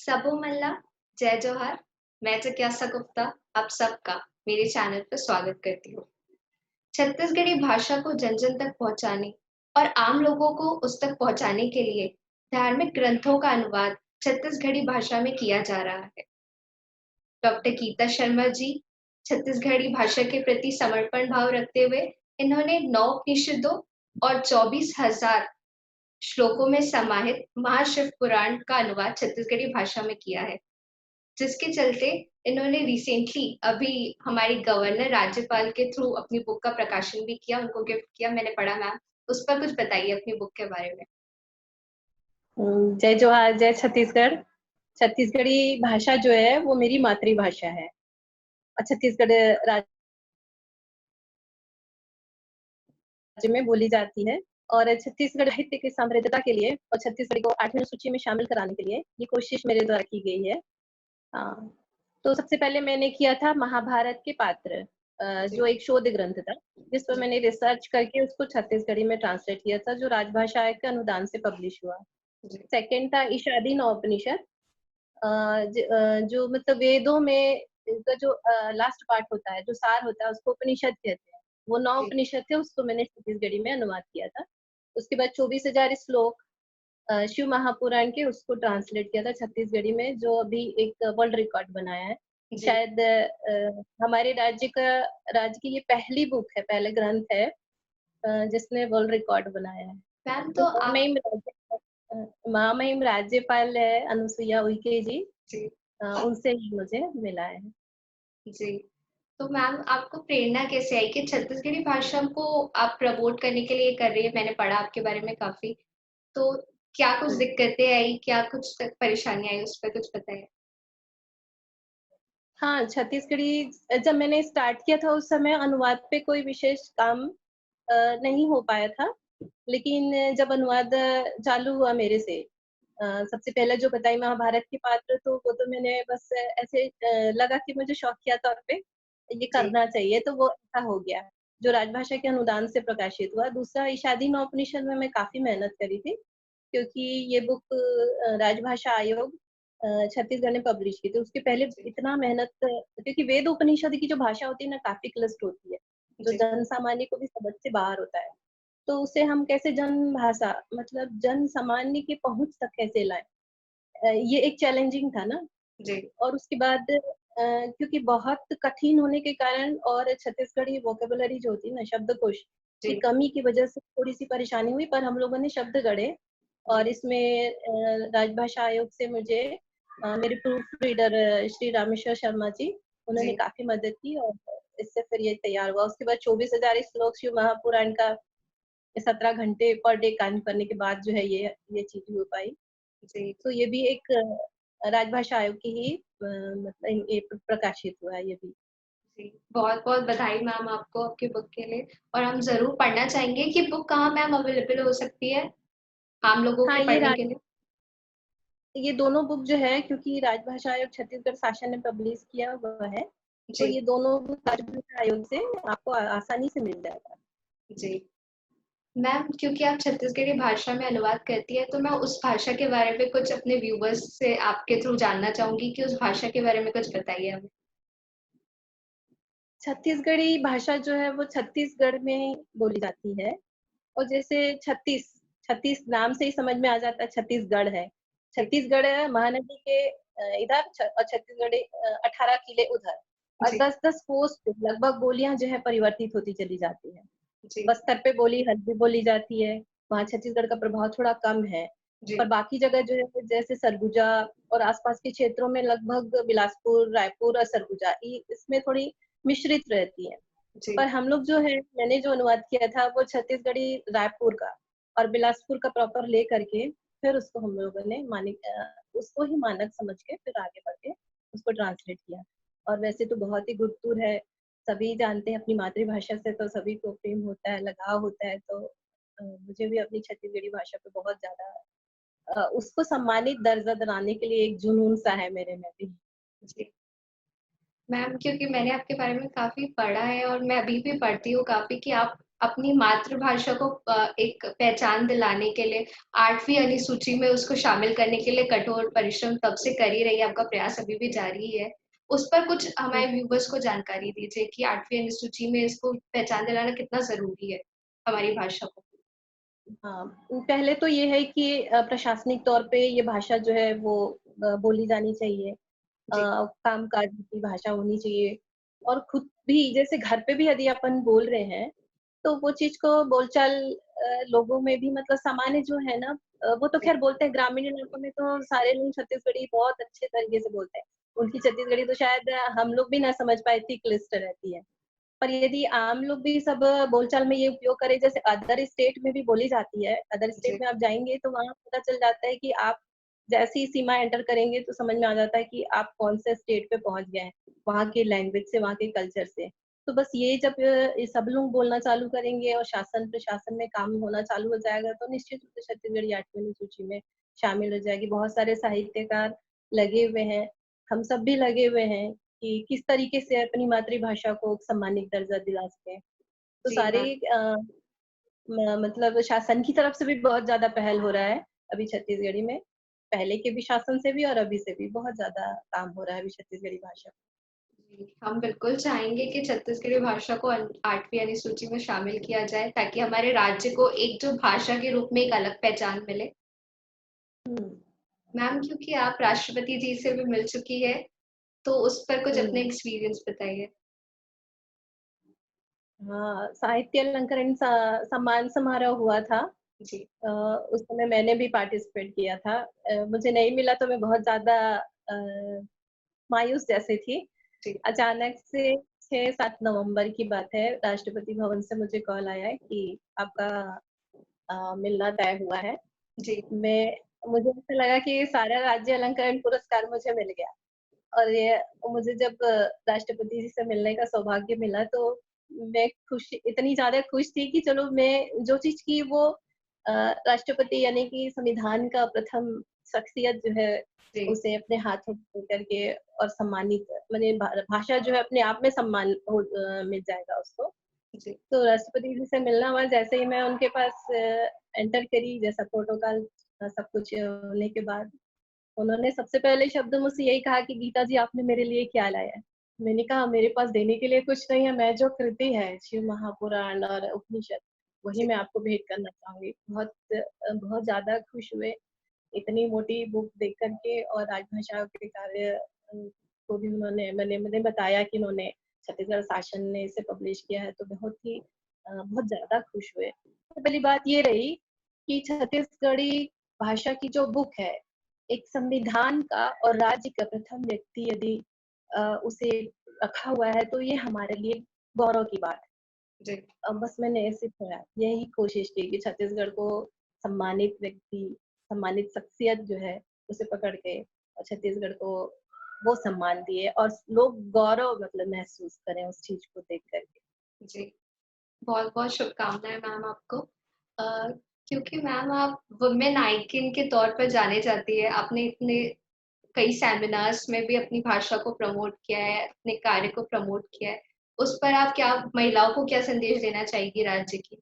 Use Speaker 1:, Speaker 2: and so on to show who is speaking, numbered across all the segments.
Speaker 1: सबो मल्ला, जय जोहार। मैं जिज्ञासा गुप्ता आप सबका मेरे चैनल पर स्वागत करती हूँ। छत्तीसगढ़ी भाषा को जन-जन तक पहुँचाने और आम लोगों को उस तक पहुँचाने के लिए धार्मिक ग्रंथों का अनुवाद छत्तीसगढ़ी भाषा में किया जा रहा है। डॉक्टर गीता शर्मा जी छत्तीसगढ़ी भाषा के प्रति समर्पण भाव रखते हुए इन्होंने 9 उपनिषदों और 24,000 श्लोकों में समाहित महाशिव पुराण का अनुवाद छत्तीसगढ़ी भाषा में किया है, जिसके चलते इन्होंने रिसेंटली अभी हमारी गवर्नर राज्यपाल के थ्रू अपनी बुक का प्रकाशन भी किया, उनको गिफ्ट किया, मैंने पढ़ा मैम। उस पर कुछ बताइए अपनी बुक के बारे में।
Speaker 2: जय जोहार, जय छत्तीसगढ़। छत्तीसगढ़ी भाषा जो है वो मेरी मातृभाषा है और छत्तीसगढ़ राज्य में बोली जाती है और छत्तीसगढ़ साहित्य की समृद्धता के लिए और छत्तीसगढ़ को 8वीं सूची में शामिल कराने के लिए ये कोशिश मेरे द्वारा की गई है। तो सबसे पहले मैंने किया था महाभारत के पात्र जो एक शोध ग्रंथ था, जिस पर मैंने रिसर्च करके उसको छत्तीसगढ़ी में ट्रांसलेट किया था, जो राजभाषा के अनुदान से पब्लिश हुआ। सेकंड था ईशादीनोपनिषद, जो मतलब वेदों में का जो लास्ट पार्ट होता है, जो सार होता है, उसको उपनिषद कहते हैं। वो 9 उपनिषद थे, उसको मैंने छत्तीसगढ़ी में अनुवाद किया था। उसके बाद 24,000 श्लोक शिव महापुराण के, उसको ट्रांसलेट किया था छत्तीसगढ़ी में, जो अभी एक वर्ल्ड रिकॉर्ड बनाया है। शायद हमारे राज्य की ये पहली बुक है, पहले ग्रंथ है जिसने वर्ल्ड रिकॉर्ड बनाया है।
Speaker 1: मैम तो
Speaker 2: महामहिम राज्यपाल है अनुसुईया उइके जी, उनसे ही मुझे मिला है।
Speaker 1: जी, तो मैम आपको प्रेरणा कैसे आई कि छत्तीसगढ़ी भाषा को आप प्रमोट करने के लिए कर रही है? मैंने पढ़ा आपके बारे में काफ़ी, तो क्या कुछ दिक्कतें आई, क्या कुछ परेशानी आई, उस पे कुछ बताइए?
Speaker 2: हाँ, छत्तीसगढ़ी जब मैंने स्टार्ट किया था उस समय अनुवाद पे कोई विशेष काम नहीं हो पाया था, लेकिन जब अनुवाद चालू हुआ मेरे से, सबसे पहले जो बताई महाभारत के पात्र, तो वो तो मैंने बस ऐसे लगा कि मुझे शौकिया तौर पे ये करना चाहिए, तो वो ऐसा हो गया, जो राजभाषा के अनुदान से प्रकाशित हुआ। दूसरा ईशादीनोपनिषद में मैं काफ़ी मेहनत करी थी, क्योंकि ये बुक राजभाषा आयोग छत्तीसगढ़ ने पब्लिश की थी। उसके पहले इतना मेहनत, क्योंकि वेद उपनिषद की जो भाषा होती है ना, काफ़ी क्लिष्ट होती है, जो जन सामान्य को भी समझ से बाहर होता है। तो उसे हम कैसे जन भाषा, मतलब जन सामान्य की पहुँच तक कैसे लाएँ? ये एक चैलेंजिंग था ना।
Speaker 1: जी।
Speaker 2: और उसके बाद क्योंकि बहुत कठिन होने के कारण और छत्तीसगढ़ी वोकैब्युलरी जो होती है ना, शब्दकोश की कमी की वजह से थोड़ी-सी परेशानी हुई, पर हम लोगों ने शब्द गढ़े और इसमें राजभाषा आयोग से मुझे मेरे प्रूफ रीडर श्री रामेश्वर शर्मा जी, उन्होंने काफ़ी मदद की और इससे फिर ये तैयार हुआ। उसके बाद 24,000 श्लोक शिव महापुराण का 17 घंटे पर डे काम करने के बाद जो है ये चीज़ हो पाई। तो ये भी एक राजभाषा आयोग की ही मतलब ये प्रकाशित हुआ है ये भी।
Speaker 1: जी, बहुत-बहुत बधाई मैम आपको आपकी बुक के लिए और हम ज़रूर पढ़ना चाहेंगे कि बुक कहाँ मैम अवेलेबल हो सकती है, आम लोगों
Speaker 2: हाँ,
Speaker 1: के पढ़ने के लिए?
Speaker 2: ये दोनों बुक जो है, क्योंकि राजभाषा आयोग छत्तीसगढ़ शासन ने पब्लिश किया हुआ है, तो ये दोनों बुक राजभाषा आयोग से आपको आसानी से मिल जाएगा।
Speaker 1: जी। मैम क्योंकि आप छत्तीसगढ़ी भाषा में अनुवाद करती हैं, तो मैं उस भाषा के बारे में कुछ अपने व्यूअर्स से आपके थ्रू जानना चाहूँगी कि उस भाषा के बारे में कुछ बताइए हमें?
Speaker 2: छत्तीसगढ़ी भाषा जो है वो छत्तीसगढ़ में बोली जाती है और जैसे 36 नाम से ही समझ में आ जाता है छत्तीसगढ़ है। छत्तीसगढ़ महानदी के इधर और छत्तीसगढ़ 18 किले उधर और 10-10 कोस पे लगभग बोलियाँ जो है परिवर्तित होती चली जाती हैं। बस्तर पे बोली हल्बी बोली जाती है, वहाँ छत्तीसगढ़ का प्रभाव थोड़ा कम है। पर बाकी जगह जो है जैसे सरगुजा और आसपास के क्षेत्रों में लगभग बिलासपुर, रायपुर और सरगुजा इसमें थोड़ी मिश्रित रहती है। पर हम लोग जो है, मैंने जो अनुवाद किया था वो छत्तीसगढ़ी रायपुर का और बिलासपुर का प्रॉपर ले करके फिर उसको हम लोगों ने उसको ही मानक समझ के फिर आगे बढ़ के उसको ट्रांसलेट किया। और वैसे तो बहुत ही गुरुतुर है, सभी जानते हैं अपनी मातृभाषा से, तो सभी को प्रेम होता है, लगाव होता है, तो मुझे भी अपनी छत्तीसगढ़ी भाषा पे बहुत ज़्यादा उसको सम्मानित दर्जा दिलाने के लिए एक जुनून सा है मेरे में भी।
Speaker 1: जी। मैम क्योंकि मैंने आपके बारे में काफ़ी पढ़ा है और मैं अभी भी पढ़ती हूँ काफ़ी कि आप अपनी मातृभाषा को एक पहचान दिलाने के लिए 8वीं अनुसूची में उसको शामिल करने के लिए कठोर परिश्रम तब से कर ही रही है, आपका प्रयास अभी भी जारी ही है। उस पर कुछ हमारे व्यूवर्स को जानकारी दीजिए कि 8वीं अनुसूची में इसको पहचान दिलाना कितना ज़रूरी है, हमारी भाषा को?
Speaker 2: हाँ, पहले तो ये है कि प्रशासनिक तौर पे ये भाषा जो है वो बोली जानी चाहिए।
Speaker 1: जी,
Speaker 2: कामकाज की भाषा होनी चाहिए और खुद भी जैसे घर पे भी यदि अपन बोल रहे हैं, तो वो चीज़ को बोलचाल लोगों में भी मतलब सामान्य जो है ना वो तो
Speaker 1: जी,
Speaker 2: ख़ैर बोलते हैं ग्रामीण इलाकों में तो सारे लोग छत्तीसगढ़ी बहुत अच्छे तरीके से बोलते हैं। उनकी छत्तीसगढ़ी तो शायद हम लोग भी ना समझ पाए इतनी क्लिष्ट रहती है। पर यदि आम लोग भी सब बोलचाल में ये उपयोग करें जैसे अदर स्टेट में भी बोली जाती है, अदर स्टेट
Speaker 1: जी,
Speaker 2: में आप जाएँगे तो वहाँ पता चल जाता है कि आप जैसे ही सीमा एंटर करेंगे तो समझ में आ जाता है कि आप कौन से स्टेट पे पहुँच गए हैं, वहाँ के लैंग्वेज से, वहाँ के कल्चर से। तो बस ये जब ये सब लोग बोलना चालू करेंगे और शासन प्रशासन में काम होना चालू हो जाएगा तो निश्चित रूप से छत्तीसगढ़ी 8वीं अनुसूची में शामिल हो जाएगी। बहुत सारे साहित्यकार लगे हुए हैं, हम सब भी लगे हुए हैं कि किस तरीके से अपनी मातृभाषा को सम्मानित दर्जा दिला सकें। तो
Speaker 1: जी
Speaker 2: सारे
Speaker 1: मैम।
Speaker 2: मतलब शासन की तरफ से भी बहुत ज़्यादा पहल हो रहा है अभी छत्तीसगढ़ी में। पहले के भी शासन से भी और अभी से भी बहुत ज़्यादा काम हो रहा है अभी छत्तीसगढ़ी भाषा पे।
Speaker 1: जी, हम बिल्कुल चाहेंगे कि छत्तीसगढ़ी भाषा को 8वीं अनुसूची में शामिल किया जाए ताकि हमारे राज्य को एक जो भाषा के रूप में एक अलग पहचान मिले।
Speaker 2: हुँ,
Speaker 1: मैम क्योंकि आप राष्ट्रपति जी से भी मिल चुकी है, तो उस पर कुछ अपने
Speaker 2: हुँ।
Speaker 1: एक्सपीरियंस बताइए?
Speaker 2: हाँ, साहित्य अलंकरण सम्मान समारोह हुआ था।
Speaker 1: जी,
Speaker 2: उस समय मैंने भी पार्टिसिपेट किया था। मुझे नहीं मिला तो मैं बहुत ज़्यादा अ, मायूस जैसे थी।
Speaker 1: जी,
Speaker 2: अचानक से 6-7 नवंबर की बात है, राष्ट्रपति भवन से मुझे कॉल आया है कि आपका मिलना तय हुआ है।
Speaker 1: जी,
Speaker 2: मैं मुझे ऐसा लगा कि सारा राज्य अलंकरण पुरस्कार मुझे मिल गया और ये मुझे जब राष्ट्रपति जी से मिलने का सौभाग्य मिला तो मैं खुश इतनी ज़्यादा खुश थी कि चलो मैं जो चीज़ की वो राष्ट्रपति यानी कि संविधान का प्रथम शख्सियत जो है
Speaker 1: जी,
Speaker 2: उसे अपने हाथों में लेकर के और सम्मानित माने भाषा जो है अपने आप में सम्मान मिल जाएगा उसको।
Speaker 1: जी,
Speaker 2: तो राष्ट्रपति जी से मिलना हुआ जैसे ही मैं उनके पास एंटर करी जैसा प्रोटोकॉल सब कुछ होने के बाद उन्होंने सबसे पहले शब्द मुझसे यही कहा कि गीता जी आपने मेरे लिए क्या लाया है? मैंने कहा मेरे पास देने के लिए कुछ नहीं है, मैं जो कृति है शिव महापुराण और उपनिषद वही
Speaker 1: जी,
Speaker 2: मैं आपको भेंट करना चाहूँगी। बहुत ज़्यादा खुश हुए इतनी मोटी बुक देख कर के और राजभाषा के कार्य को भी उन्होंने मैंने बताया कि उन्होंने छत्तीसगढ़ शासन ने इसे पब्लिश किया है तो बहुत ज़्यादा खुश हुए। तो पहली बात ये रही कि छत्तीसगढ़ी भाषा की जो बुक है, एक संविधान का और राज्य का प्रथम व्यक्ति यदि उसे रखा हुआ है तो ये हमारे लिए गौरव की बात है।
Speaker 1: जी।
Speaker 2: बस मैंने ऐसे थोड़ा यही कोशिश की कि छत्तीसगढ़ को सम्मानित व्यक्ति, सम्मानित शख्सियत जो है, उसे पकड़ के और छत्तीसगढ़ को वो सम्मान दिए और लोग गौरव मतलब महसूस करें उस चीज़ को देख कर के।
Speaker 1: जी, बहुत-बहुत शुभकामनाएँ मैम आपको। अ, क्योंकि मैम आप वुमेन आइकन के तौर पर जानी जाती है। आपने इतने कई सेमिनार्स में भी अपनी भाषा को प्रमोट किया है, अपने कार्य को प्रमोट किया है। उस पर आप क्या महिलाओं को क्या संदेश देना चाहेंगी राज्य की?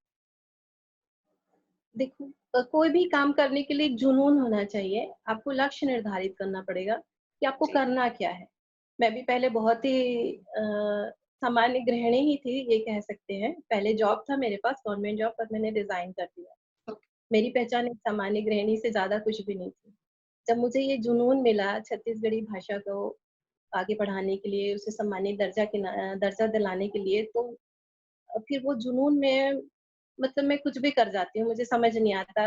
Speaker 2: देखो कोई भी काम करने के लिए जुनून होना चाहिए। आपको लक्ष्य निर्धारित करना पड़ेगा कि आपको
Speaker 1: जी,
Speaker 2: करना क्या है। मैं भी पहले बहुत ही सामान्य गृहिणी ही थी, ये कह सकते हैं। पहले जॉब था मेरे पास गवर्नमेंट जॉब पर मैंने रिज़ाइन कर दिया।
Speaker 1: ओके,
Speaker 2: मेरी पहचान एक सामान्य गृहिणी से ज़्यादा कुछ भी नहीं थी। जब मुझे ये जुनून मिला छत्तीसगढ़ी भाषा को आगे बढ़ाने के लिए, उसे सम्मानित दर्जा दिलाने के लिए, तो फिर वो जुनून में मतलब मैं कुछ भी कर जाती हूँ, मुझे समझ नहीं आता।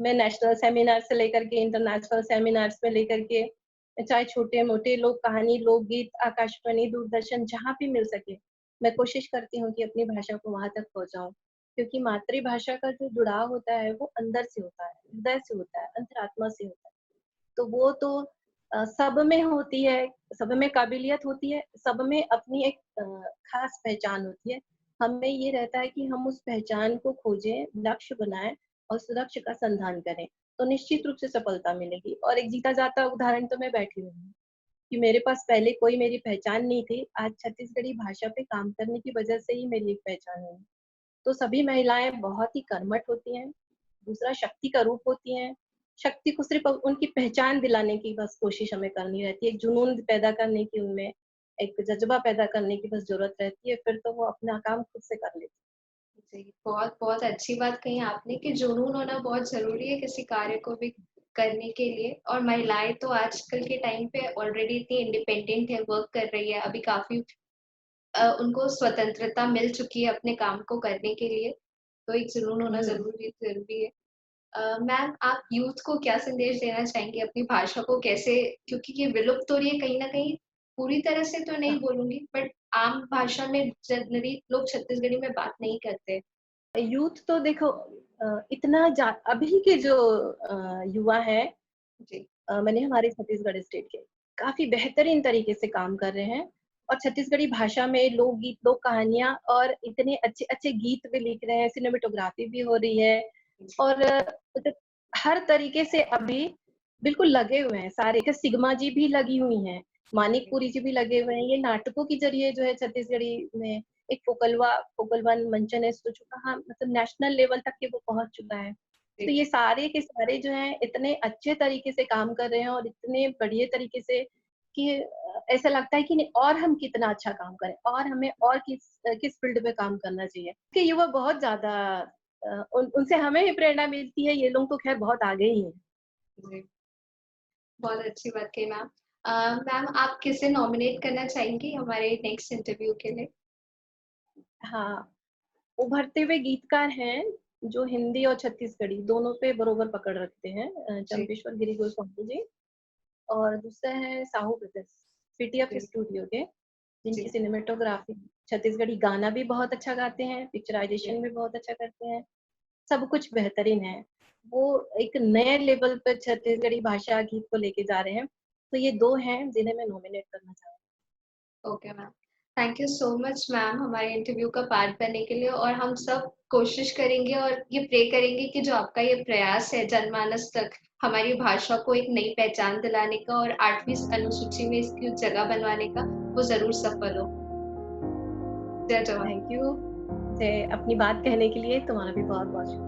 Speaker 2: मैं नेशनल सेमिनार से लेकर के इंटरनेशनल सेमिनार्स में लेकर के चाहे छोटे-मोटे लोक कहानी, लोकगीत, आकाशवाणी, दूरदर्शन जहाँ भी मिल सके, मैं कोशिश करती हूँ कि अपनी भाषा को वहाँ तक पहुँचाऊँ। क्योंकि मातृभाषा का जो जुड़ाव होता है, वो अंदर से होता है, हृदय से होता है, अंतरात्मा से होता है। तो वो तो सब में होती है, सब में काबिलियत होती है, सब में अपनी एक ख़ास पहचान होती है। हमें ये रहता है कि हम उस पहचान को खोजें, लक्ष्य बनाएँ और उस लक्ष्य का संधान करें, तो निश्चित रूप से सफलता मिलेगी। और एक जीता-जाता उदाहरण तो मैं बैठी हुई हूँ, कि मेरे पास पहले कोई मेरी पहचान नहीं थी, आज छत्तीसगढ़ी भाषा पे काम करने की वजह से ही मेरी एक पहचान हुई। तो सभी महिलाएँ बहुत ही कर्मठ होती हैं। दूसरा शक्ति का रूप होती हैं। शक्ति को सिर्फ़ उनकी पहचान दिलाने की बस कोशिश हमें करनी रहती है। एक जुनून पैदा करने की उनमें, एक जज़्बा पैदा करने की बस ज़रूरत रहती है, फिर तो वो अपना काम खुद से कर लेती
Speaker 1: जी, बहुत-बहुत अच्छी बात कही आपने कि जुनून होना बहुत ज़रूरी है किसी कार्य को भी करने के लिए और महिलाएँ तो आजकल के टाइम पे ऑलरेडी इतनी इंडिपेंडेंट है, वर्क कर रही है, अभी काफ़ी उनको स्वतंत्रता मिल चुकी है अपने काम को करने के लिए, तो एक जुनून होना
Speaker 2: हैं।
Speaker 1: ज़रूरी ज़रूरी है। मैम आप यूथ को क्या संदेश देना चाहेंगे अपनी भाषा को कैसे क्योंकि ये विलुप्त हो रही है कहीं न कहीं, पूरी तरह से तो नहीं बोलूँगी बट आम भाषा में जनरली लोग छत्तीसगढ़ी में बात नहीं करते।
Speaker 2: यूथ तो देखो इतना जा अभी के जो युवा हैं
Speaker 1: जी,
Speaker 2: मैंने हमारे छत्तीसगढ़ स्टेट के काफ़ी बेहतरीन तरीके से काम कर रहे हैं और छत्तीसगढ़ी भाषा में लोकगीत, लोक कहानियाँ और इतने अच्छे-अच्छे गीत भी लिख रहे हैं, सिनेमेटोग्राफी भी हो रही है
Speaker 1: जी,
Speaker 2: और मतलब हर तरीके से अभी बिल्कुल लगे हुए हैं सारे। जैसे सिग्मा जी भी लगी हुई हैं,
Speaker 1: जी,
Speaker 2: मानिकपुरी जी भी लगे हुए हैं। ये नाटकों के ज़रिए जो है छत्तीसगढ़ी में एक फोकलवन मंचन है सोचो कहाँ मतलब नेशनल लेवल तक ये वो पहुँच चुका है। तो
Speaker 1: जी,
Speaker 2: ये सारे के सारे जो हैं इतने अच्छे तरीके से काम कर रहे हैं और इतने बढ़िया तरीके से कि ऐसा लगता है कि नहीं और हम कितना अच्छा काम करें और हमें और किस फ़ील्ड में काम करना चाहिए। कि युवा बहुत ज़्यादा उन उनसे हमें भी प्रेरणा मिलती है, ये लोग तो ख़ैर बहुत आगे ही हैं।
Speaker 1: जी, बहुत अच्छी बात कही मैम। मैम आप किसे नॉमिनेट करना चाहेंगी हमारे नेक्स्ट इंटरव्यू के लिए?
Speaker 2: हाँ, उभरते हुए गीतकार हैं, जो हिंदी और छत्तीसगढ़ी दोनों पे बरोबर पकड़ रखते हैं
Speaker 1: जी,
Speaker 2: चंपेश्वर गिरी गोस्वामी जी और दूसरा है साहू ब्रदर्स, पीटीएफ
Speaker 1: जी,
Speaker 2: स्टूडियो के। जिनकी
Speaker 1: जी,
Speaker 2: सिनेमेटोग्राफी छत्तीसगढ़ी गाना भी बहुत अच्छा गाते हैं,
Speaker 1: जी,
Speaker 2: पिक्चराइज़ेशन भी बहुत अच्छा करते हैं, सब कुछ बेहतरीन है। वो एक नए लेवल पे छत्तीसगढ़ी भाषा गीत को लेके जा रहे हैं। तो ये 2 हैं जिन्हें मैं नॉमिनेट करना चाहूँगी।
Speaker 1: Okay ma'am. Thank you so much ma'am हमारे इंटरव्यू का पार्ट बनने के लिए और हम सब कोशिश करेंगे और ये प्रे करेंगे कि जो आपका ये प्रयास है जनमानस तक हमारी भाषा को एक नई पहचान दिलाने का और 8वीं अनुसूची में इसकी जगह बनवाने का, वो ज़रूर सफल हो। जय जवान।
Speaker 2: Thank you. मुझे अपनी बात कहने के लिए तुम्हारा भी बहुत-बहुत शुक्रिया।